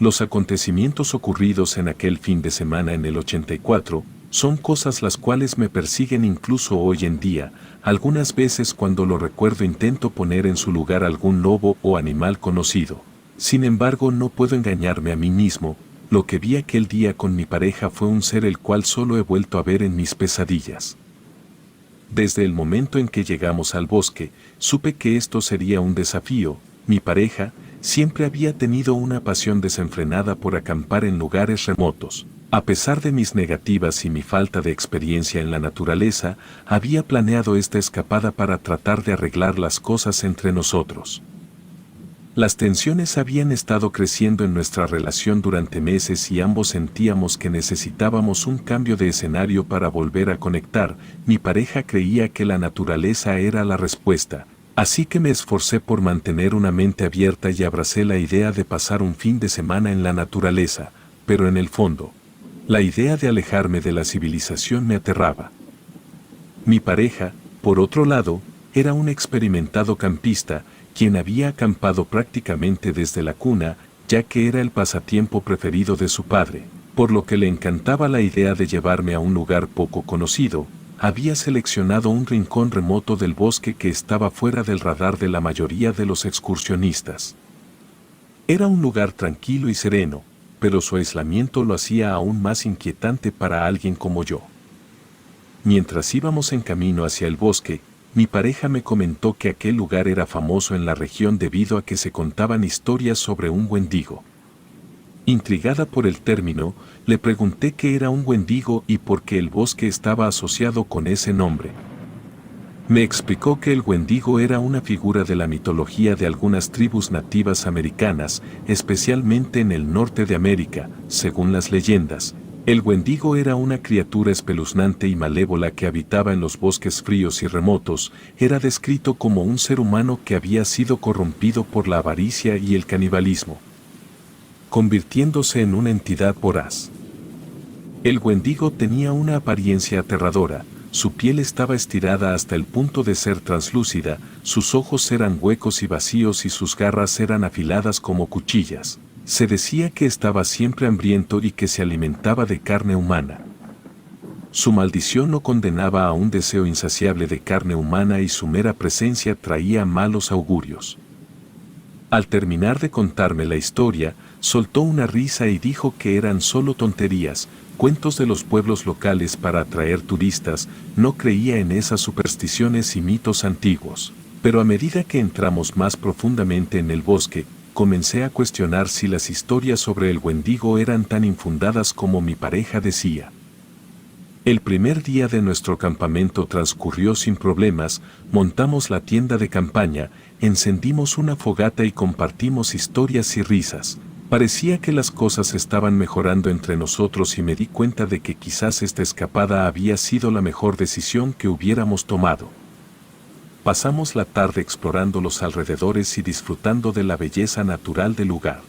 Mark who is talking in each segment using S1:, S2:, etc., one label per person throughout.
S1: Los acontecimientos ocurridos en aquel fin de semana en el 84 son cosas las cuales me persiguen incluso hoy en día. Algunas veces cuando lo recuerdo intento poner en su lugar algún lobo o animal conocido. Sin embargo, no puedo engañarme a mí mismo. Lo que vi aquel día con mi pareja fue un ser el cual solo he vuelto a ver en mis pesadillas. Desde el momento en que llegamos al bosque, supe que esto sería un desafío. Mi pareja siempre había tenido una pasión desenfrenada por acampar en lugares remotos. A pesar de mis negativas y mi falta de experiencia en la naturaleza, había planeado esta escapada para tratar de arreglar las cosas entre nosotros. Las tensiones habían estado creciendo en nuestra relación durante meses y ambos sentíamos que necesitábamos un cambio de escenario para volver a conectar. Mi pareja creía que la naturaleza era la respuesta, así que me esforcé por mantener una mente abierta y abracé la idea de pasar un fin de semana en la naturaleza, pero en el fondo, la idea de alejarme de la civilización me aterraba. Mi pareja, por otro lado, era un experimentado campista, quien había acampado prácticamente desde la cuna, ya que era el pasatiempo preferido de su padre, por lo que le encantaba la idea de llevarme a un lugar poco conocido. Había seleccionado un rincón remoto del bosque que estaba fuera del radar de la mayoría de los excursionistas. Era un lugar tranquilo y sereno, pero su aislamiento lo hacía aún más inquietante para alguien como yo. Mientras íbamos en camino hacia el bosque, mi pareja me comentó que aquel lugar era famoso en la región debido a que se contaban historias sobre un wendigo. Intrigada por el término, le pregunté qué era un wendigo y por qué el bosque estaba asociado con ese nombre. Me explicó que el wendigo era una figura de la mitología de algunas tribus nativas americanas, especialmente en el norte de América. Según las leyendas, el wendigo era una criatura espeluznante y malévola que habitaba en los bosques fríos y remotos. Era descrito como un ser humano que había sido corrompido por la avaricia y el canibalismo, convirtiéndose en una entidad voraz. El wendigo tenía una apariencia aterradora. Su piel estaba estirada hasta el punto de ser translúcida, sus ojos eran huecos y vacíos y sus garras eran afiladas como cuchillas. Se decía que estaba siempre hambriento y que se alimentaba de carne humana. Su maldición lo condenaba a un deseo insaciable de carne humana y su mera presencia traía malos augurios. Al terminar de contarme la historia, soltó una risa y dijo que eran solo tonterías, cuentos de los pueblos locales para atraer turistas. No creía en esas supersticiones y mitos antiguos. Pero a medida que entramos más profundamente en el bosque, comencé a cuestionar si las historias sobre el wendigo eran tan infundadas como mi pareja decía. El primer día de nuestro campamento transcurrió sin problemas. Montamos la tienda de campaña, encendimos una fogata y compartimos historias y risas. Parecía que las cosas estaban mejorando entre nosotros y me di cuenta de que quizás esta escapada había sido la mejor decisión que hubiéramos tomado. Pasamos la tarde explorando los alrededores y disfrutando de la belleza natural del lugar.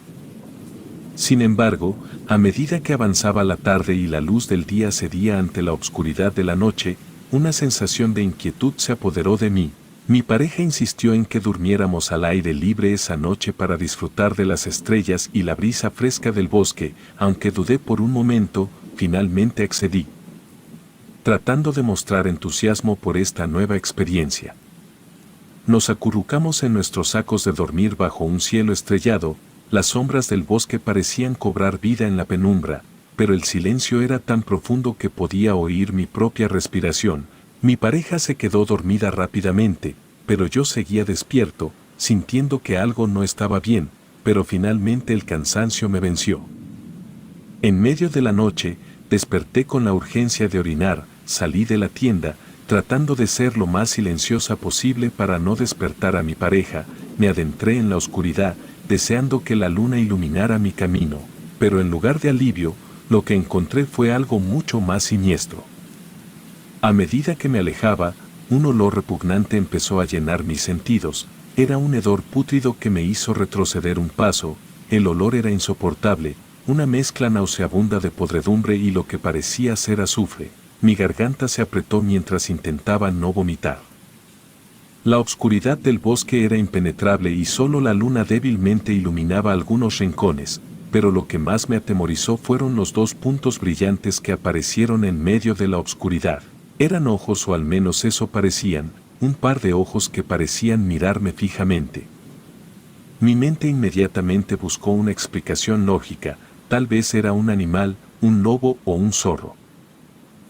S1: Sin embargo, a medida que avanzaba la tarde y la luz del día cedía ante la oscuridad de la noche, una sensación de inquietud se apoderó de mí. Mi pareja insistió en que durmiéramos al aire libre esa noche para disfrutar de las estrellas y la brisa fresca del bosque. Aunque dudé por un momento, finalmente accedí, tratando de mostrar entusiasmo por esta nueva experiencia. Nos acurrucamos en nuestros sacos de dormir bajo un cielo estrellado. Las sombras del bosque parecían cobrar vida en la penumbra, pero el silencio era tan profundo que podía oír mi propia respiración. Mi pareja se quedó dormida rápidamente, pero yo seguía despierto, sintiendo que algo no estaba bien, pero finalmente el cansancio me venció. En medio de la noche, desperté con la urgencia de orinar. Salí de la tienda, tratando de ser lo más silenciosa posible para no despertar a mi pareja. Me adentré en la oscuridad, deseando que la luna iluminara mi camino, pero en lugar de alivio, lo que encontré fue algo mucho más siniestro. A medida que me alejaba, un olor repugnante empezó a llenar mis sentidos. Era un hedor pútrido que me hizo retroceder un paso. El olor era insoportable, una mezcla nauseabunda de podredumbre y lo que parecía ser azufre. Mi garganta se apretó mientras intentaba no vomitar. La oscuridad del bosque era impenetrable y solo la luna débilmente iluminaba algunos rincones. pero lo que más me atemorizó fueron los dos puntos brillantes que aparecieron en medio de la oscuridad. Eran ojos, o al menos eso parecían, un par de ojos que parecían mirarme fijamente. Mi mente inmediatamente buscó una explicación lógica, tal vez era un animal, un lobo o un zorro.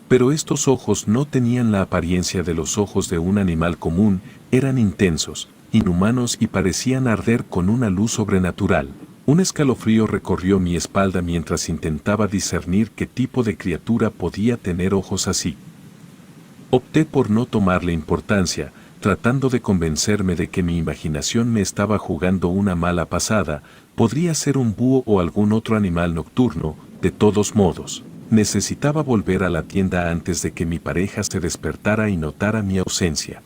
S1: Pero estos ojos no tenían la apariencia de los ojos de un animal común, eran intensos, inhumanos y parecían arder con una luz sobrenatural. Un escalofrío recorrió mi espalda mientras intentaba discernir qué tipo de criatura podía tener ojos así. Opté por no tomarle importancia, tratando de convencerme de que mi imaginación me estaba jugando una mala pasada. Podría ser un búho o algún otro animal nocturno. De todos modos, necesitaba volver a la tienda antes de que mi pareja se despertara y notara mi ausencia.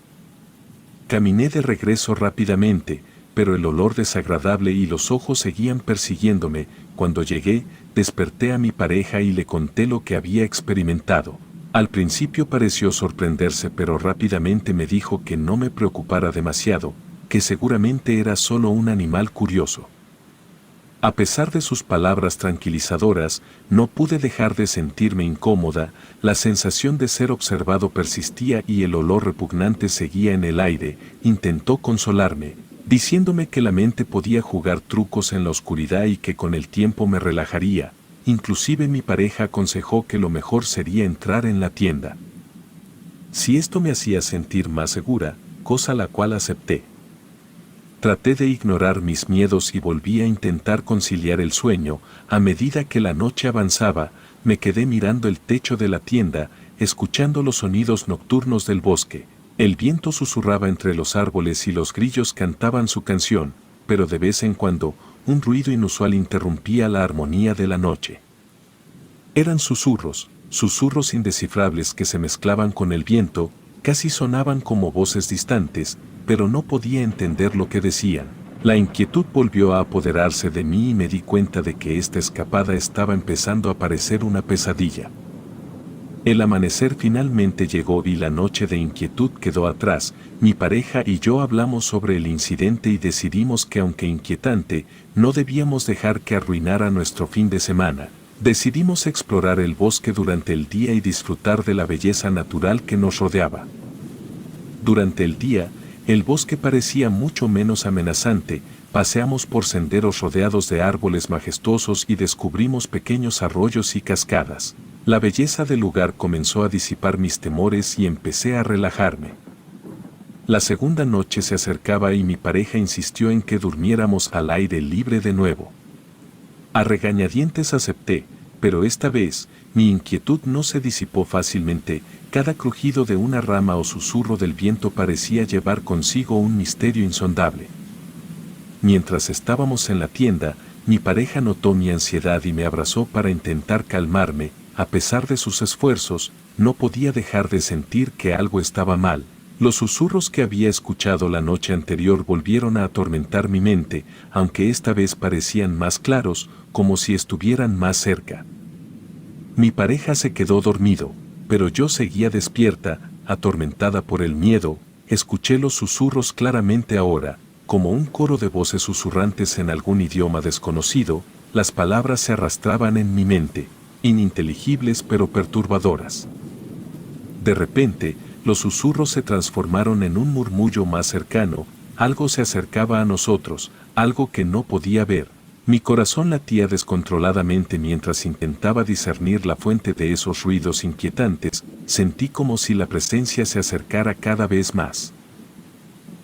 S1: Caminé de regreso rápidamente, pero el olor desagradable y los ojos seguían persiguiéndome. Cuando llegué, desperté a mi pareja y le conté lo que había experimentado. Al principio pareció sorprenderse, pero rápidamente me dijo que no me preocupara demasiado, que seguramente era solo un animal curioso. A pesar de sus palabras tranquilizadoras, no pude dejar de sentirme incómoda. La sensación de ser observado persistía y el olor repugnante seguía en el aire. Intentó consolarme, diciéndome que la mente podía jugar trucos en la oscuridad y que con el tiempo me relajaría. Inclusive mi pareja aconsejó que lo mejor sería entrar en la tienda. Si esto me hacía sentir más segura, cosa la cual acepté. Traté de ignorar mis miedos y volví a intentar conciliar el sueño. A medida que la noche avanzaba, me quedé mirando el techo de la tienda, escuchando los sonidos nocturnos del bosque. El viento susurraba entre los árboles y los grillos cantaban su canción, pero de vez en cuando, un ruido inusual interrumpía la armonía de la noche. Eran susurros, susurros indescifrables que se mezclaban con el viento, casi sonaban como voces distantes, pero no podía entender lo que decían. La inquietud volvió a apoderarse de mí y me di cuenta de que esta escapada estaba empezando a parecer una pesadilla. El amanecer finalmente llegó y la noche de inquietud quedó atrás. Mi pareja y yo hablamos sobre el incidente y decidimos que, aunque inquietante, no debíamos dejar que arruinara nuestro fin de semana. Decidimos explorar el bosque durante el día y disfrutar de la belleza natural que nos rodeaba. Durante el día, el bosque parecía mucho menos amenazante. Paseamos por senderos rodeados de árboles majestuosos y descubrimos pequeños arroyos y cascadas. La belleza del lugar comenzó a disipar mis temores y empecé a relajarme. La segunda noche se acercaba y mi pareja insistió en que durmiéramos al aire libre de nuevo. A regañadientes acepté, pero esta vez, mi inquietud no se disipó fácilmente. Cada crujido de una rama o susurro del viento parecía llevar consigo un misterio insondable. Mientras estábamos en la tienda, mi pareja notó mi ansiedad y me abrazó para intentar calmarme. A pesar de sus esfuerzos, no podía dejar de sentir que algo estaba mal. Los susurros que había escuchado la noche anterior volvieron a atormentar mi mente, aunque esta vez parecían más claros, como si estuvieran más cerca. Mi pareja se quedó dormido, pero yo seguía despierta, atormentada por el miedo. Escuché los susurros claramente ahora, como un coro de voces susurrantes en algún idioma desconocido. Las palabras se arrastraban en mi mente, ininteligibles pero perturbadoras. De repente, los susurros se transformaron en un murmullo más cercano. Algo se acercaba a nosotros, algo que no podía ver. Mi corazón latía descontroladamente mientras intentaba discernir la fuente de esos ruidos inquietantes. Sentí como si la presencia se acercara cada vez más.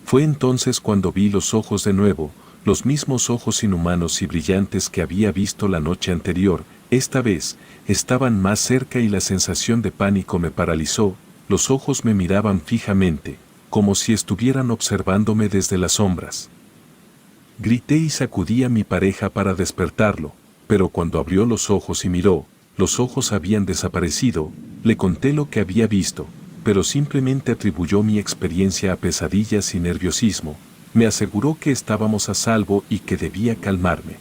S1: Fue entonces cuando vi los ojos de nuevo, los mismos ojos inhumanos y brillantes que había visto la noche anterior. Esta vez, estaban más cerca y la sensación de pánico me paralizó. Los ojos me miraban fijamente, como si estuvieran observándome desde las sombras. Grité y sacudí a mi pareja para despertarlo, pero cuando abrió los ojos y miró, los ojos habían desaparecido. Le conté lo que había visto, pero simplemente atribuyó mi experiencia a pesadillas y nerviosismo. Me aseguró que estábamos a salvo y que debía calmarme.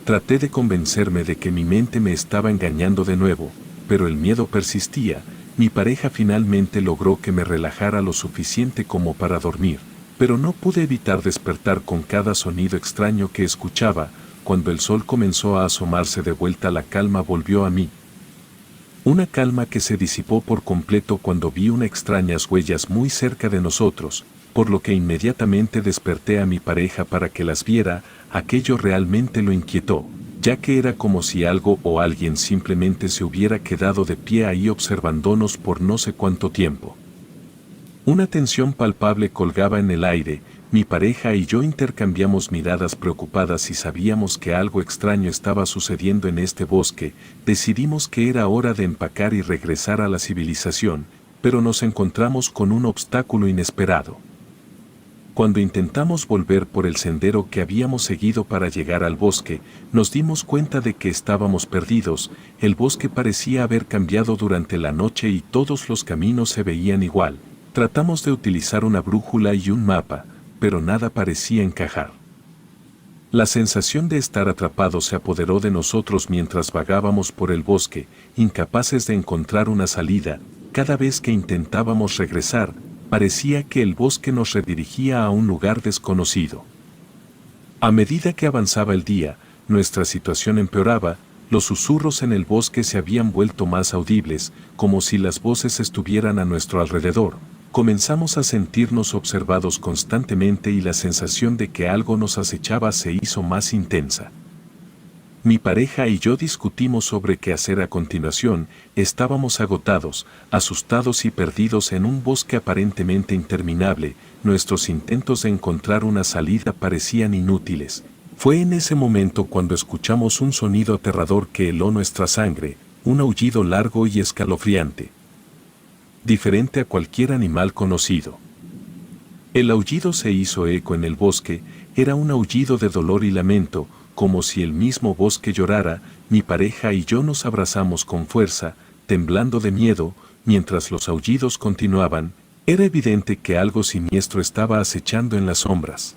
S1: Traté de convencerme de que mi mente me estaba engañando de nuevo, pero el miedo persistía. Mi pareja finalmente logró que me relajara lo suficiente como para dormir, pero no pude evitar despertar con cada sonido extraño que escuchaba. cuando el sol comenzó a asomarse de vuelta, la calma volvió a mí. Una calma que se disipó por completo cuando vi unas extrañas huellas muy cerca de nosotros, por lo que inmediatamente desperté a mi pareja para que las viera. Aquello realmente lo inquietó, ya que era como si algo o alguien simplemente se hubiera quedado de pie ahí observándonos por no sé cuánto tiempo. Una tensión palpable colgaba en el aire. Mi pareja y yo intercambiamos miradas preocupadas y sabíamos que algo extraño estaba sucediendo en este bosque. Decidimos que era hora de empacar y regresar a la civilización, pero nos encontramos con un obstáculo inesperado. Cuando intentamos volver por el sendero que habíamos seguido para llegar al bosque, nos dimos cuenta de que estábamos perdidos. El bosque parecía haber cambiado durante la noche y todos los caminos se veían igual. Tratamos de utilizar una brújula y un mapa, pero nada parecía encajar. La sensación de estar atrapados se apoderó de nosotros mientras vagábamos por el bosque, incapaces de encontrar una salida. Cada vez que intentábamos regresar, parecía que el bosque nos redirigía a un lugar desconocido. A medida que avanzaba el día, nuestra situación empeoraba. Los susurros en el bosque se habían vuelto más audibles, como si las voces estuvieran a nuestro alrededor. Comenzamos a sentirnos observados constantemente y la sensación de que algo nos acechaba se hizo más intensa. Mi pareja y yo discutimos sobre qué hacer a continuación. Estábamos agotados, asustados y perdidos en un bosque aparentemente interminable. Nuestros intentos de encontrar una salida parecían inútiles. Fue en ese momento cuando escuchamos un sonido aterrador que heló nuestra sangre, un aullido largo y escalofriante, diferente a cualquier animal conocido. El aullido se hizo eco en el bosque. Era un aullido de dolor y lamento, como si el mismo bosque llorara. Mi pareja y yo nos abrazamos con fuerza, temblando de miedo, mientras los aullidos continuaban. Era evidente que algo siniestro estaba acechando en las sombras.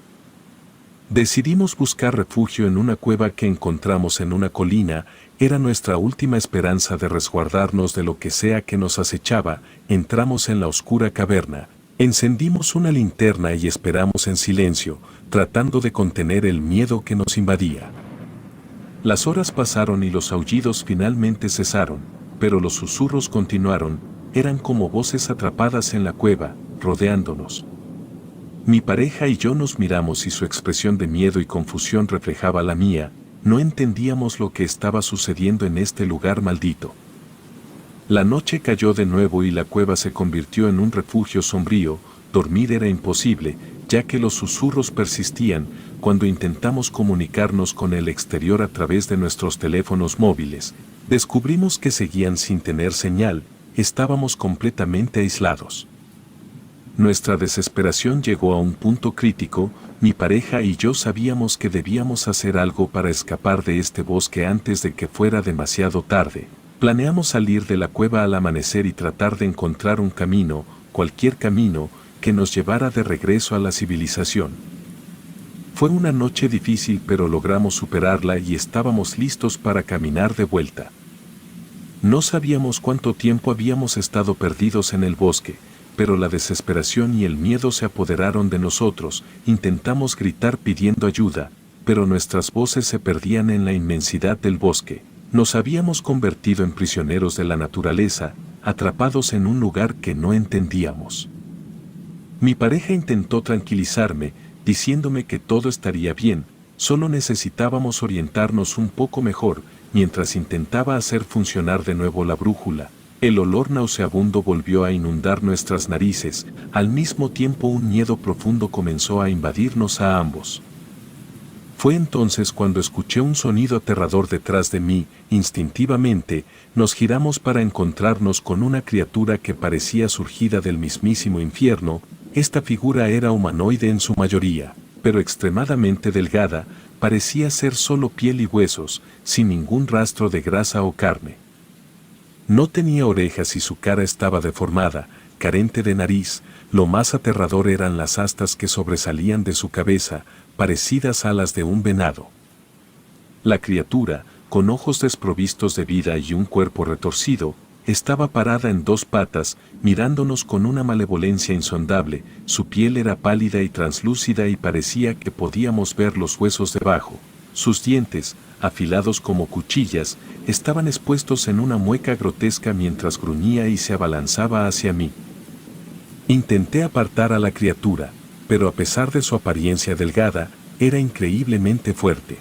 S1: Decidimos buscar refugio en una cueva que encontramos en una colina. Era nuestra última esperanza de resguardarnos de lo que sea que nos acechaba. Entramos en la oscura caverna, encendimos una linterna y esperamos en silencio, tratando de contener el miedo que nos invadía. Las horas pasaron y los aullidos finalmente cesaron, pero los susurros continuaron. Eran como voces atrapadas en la cueva, rodeándonos. Mi pareja y yo nos miramos y su expresión de miedo y confusión reflejaba la mía. No entendíamos lo que estaba sucediendo en este lugar maldito. La noche cayó de nuevo y la cueva se convirtió en un refugio sombrío. Dormir era imposible, ya que los susurros persistían. Cuando intentamos comunicarnos con el exterior a través de nuestros teléfonos móviles, descubrimos que seguían sin tener señal. Estábamos completamente aislados. Nuestra desesperación llegó a un punto crítico. Mi pareja y yo sabíamos que debíamos hacer algo para escapar de este bosque antes de que fuera demasiado tarde. Planeamos salir de la cueva al amanecer y tratar de encontrar un camino, cualquier camino, que nos llevara de regreso a la civilización. Fue una noche difícil, pero logramos superarla y estábamos listos para caminar de vuelta. No sabíamos cuánto tiempo habíamos estado perdidos en el bosque, pero la desesperación y el miedo se apoderaron de nosotros. Intentamos gritar pidiendo ayuda, pero nuestras voces se perdían en la inmensidad del bosque. Nos habíamos convertido en prisioneros de la naturaleza, atrapados en un lugar que no entendíamos. Mi pareja intentó tranquilizarme, diciéndome que todo estaría bien, solo necesitábamos orientarnos un poco mejor. Mientras intentaba hacer funcionar de nuevo la brújula, el olor nauseabundo volvió a inundar nuestras narices. Al mismo tiempo un miedo profundo comenzó a invadirnos a ambos. Fue entonces cuando escuché un sonido aterrador detrás de mí. Instintivamente, nos giramos para encontrarnos con una criatura que parecía surgida del mismísimo infierno. Esta figura era humanoide en su mayoría, pero extremadamente delgada. Parecía ser solo piel y huesos, sin ningún rastro de grasa o carne. No tenía orejas y su cara estaba deformada, carente de nariz. Lo más aterrador eran las astas que sobresalían de su cabeza, parecidas a las de un venado. La criatura, con ojos desprovistos de vida y un cuerpo retorcido, estaba parada en dos patas, mirándonos con una malevolencia insondable. Su piel era pálida y translúcida y parecía que podíamos ver los huesos debajo. Sus dientes, afilados como cuchillas, estaban expuestos en una mueca grotesca mientras gruñía y se abalanzaba hacia mí. Intenté apartar a la criatura, pero a pesar de su apariencia delgada, era increíblemente fuerte.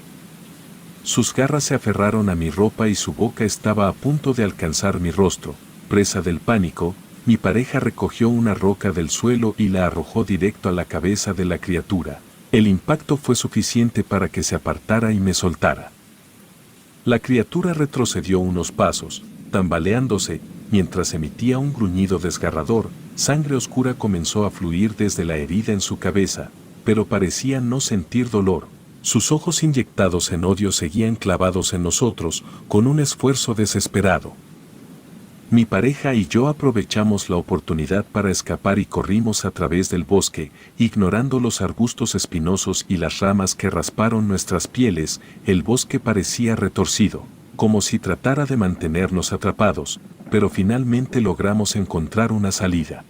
S1: Sus garras se aferraron a mi ropa y su boca estaba a punto de alcanzar mi rostro. Presa del pánico, mi pareja recogió una roca del suelo y la arrojó directo a la cabeza de la criatura. El impacto fue suficiente para que se apartara y me soltara. La criatura retrocedió unos pasos, tambaleándose, mientras emitía un gruñido desgarrador. Sangre oscura comenzó a fluir desde la herida en su cabeza, pero parecía no sentir dolor. Sus ojos inyectados en odio seguían clavados en nosotros, con un esfuerzo desesperado. Mi pareja y yo aprovechamos la oportunidad para escapar y corrimos a través del bosque, ignorando los arbustos espinosos y las ramas que rasparon nuestras pieles. El bosque parecía retorcido, como si tratara de mantenernos atrapados, pero finalmente logramos encontrar una salida.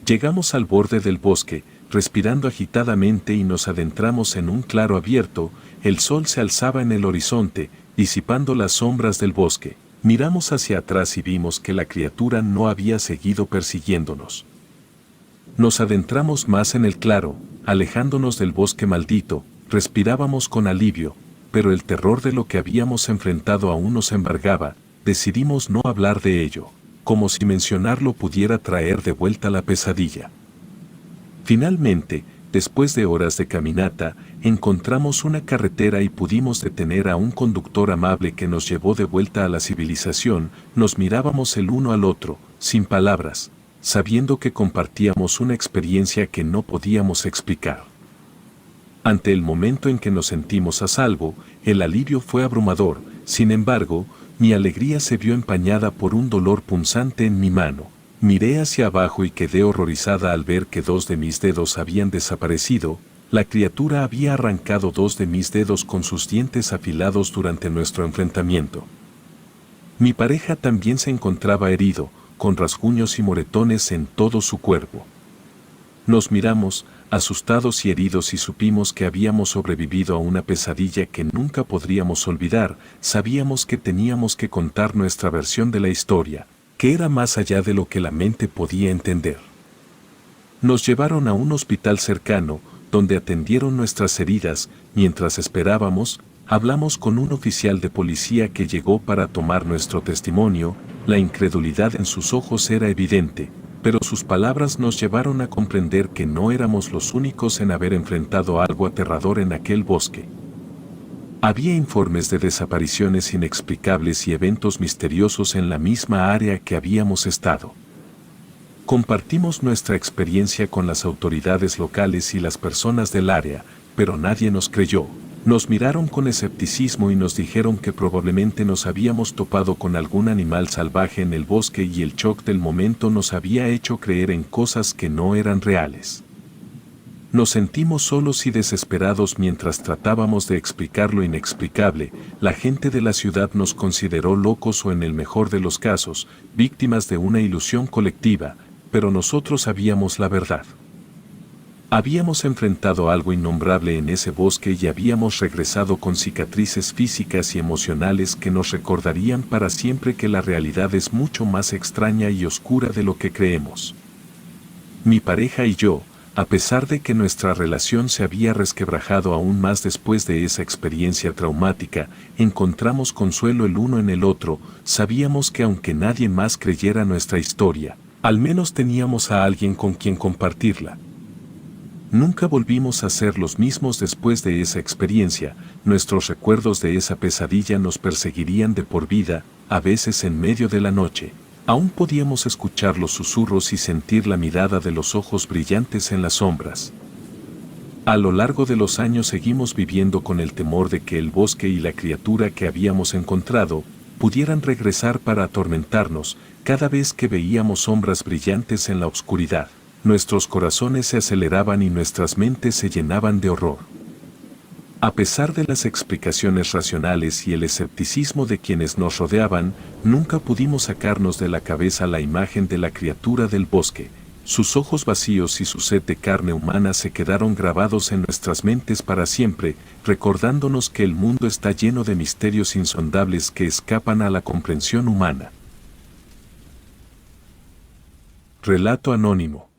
S1: Llegamos al borde del bosque, respirando agitadamente, y nos adentramos en un claro abierto. El sol se alzaba en el horizonte, disipando las sombras del bosque. Miramos hacia atrás y vimos que la criatura no había seguido persiguiéndonos. Nos adentramos más en el claro, alejándonos del bosque maldito. Respirábamos con alivio, pero el terror de lo que habíamos enfrentado aún nos embargaba. Decidimos no hablar de ello, como si mencionarlo pudiera traer de vuelta la pesadilla. Finalmente, después de horas de caminata, encontramos una carretera y pudimos detener a un conductor amable que nos llevó de vuelta a la civilización. Nos mirábamos el uno al otro, sin palabras, sabiendo que compartíamos una experiencia que no podíamos explicar. Ante el momento en que nos sentimos a salvo, el alivio fue abrumador. Sin embargo, mi alegría se vio empañada por un dolor punzante en mi mano. Miré hacia abajo y quedé horrorizada al ver que 2 de mis dedos habían desaparecido. La criatura había arrancado 2 de mis dedos con sus dientes afilados durante nuestro enfrentamiento. Mi pareja también se encontraba herido, con rasguños y moretones en todo su cuerpo. Nos miramos, asustados y heridos, y supimos que habíamos sobrevivido a una pesadilla que nunca podríamos olvidar. Sabíamos que teníamos que contar nuestra versión de la historia, que era más allá de lo que la mente podía entender. Nos llevaron a un hospital cercano, donde atendieron nuestras heridas. Mientras esperábamos, hablamos con un oficial de policía que llegó para tomar nuestro testimonio. La incredulidad en sus ojos era evidente, pero sus palabras nos llevaron a comprender que no éramos los únicos en haber enfrentado algo aterrador en aquel bosque. Había informes de desapariciones inexplicables y eventos misteriosos en la misma área que habíamos estado. Compartimos nuestra experiencia con las autoridades locales y las personas del área, pero nadie nos creyó. Nos miraron con escepticismo y nos dijeron que probablemente nos habíamos topado con algún animal salvaje en el bosque, y el shock del momento nos había hecho creer en cosas que no eran reales. Nos sentimos solos y desesperados mientras tratábamos de explicar lo inexplicable. La gente de la ciudad nos consideró locos o, en el mejor de los casos, víctimas de una ilusión colectiva, pero nosotros sabíamos la verdad. Habíamos enfrentado algo innombrable en ese bosque y habíamos regresado con cicatrices físicas y emocionales que nos recordarían para siempre que la realidad es mucho más extraña y oscura de lo que creemos. Mi pareja y yo, a pesar de que nuestra relación se había resquebrajado aún más después de esa experiencia traumática, encontramos consuelo el uno en el otro. Sabíamos que aunque nadie más creyera nuestra historia, al menos teníamos a alguien con quien compartirla. Nunca volvimos a ser los mismos después de esa experiencia. Nuestros recuerdos de esa pesadilla nos perseguirían de por vida. A veces, en medio de la noche, aún podíamos escuchar los susurros y sentir la mirada de los ojos brillantes en las sombras. A lo largo de los años seguimos viviendo con el temor de que el bosque y la criatura que habíamos encontrado pudieran regresar para atormentarnos. Cada vez que veíamos sombras brillantes en la oscuridad, nuestros corazones se aceleraban y nuestras mentes se llenaban de horror. A pesar de las explicaciones racionales y el escepticismo de quienes nos rodeaban, nunca pudimos sacarnos de la cabeza la imagen de la criatura del bosque. Sus ojos vacíos y su sed de carne humana se quedaron grabados en nuestras mentes para siempre, recordándonos que el mundo está lleno de misterios insondables que escapan a la comprensión humana. Relato anónimo.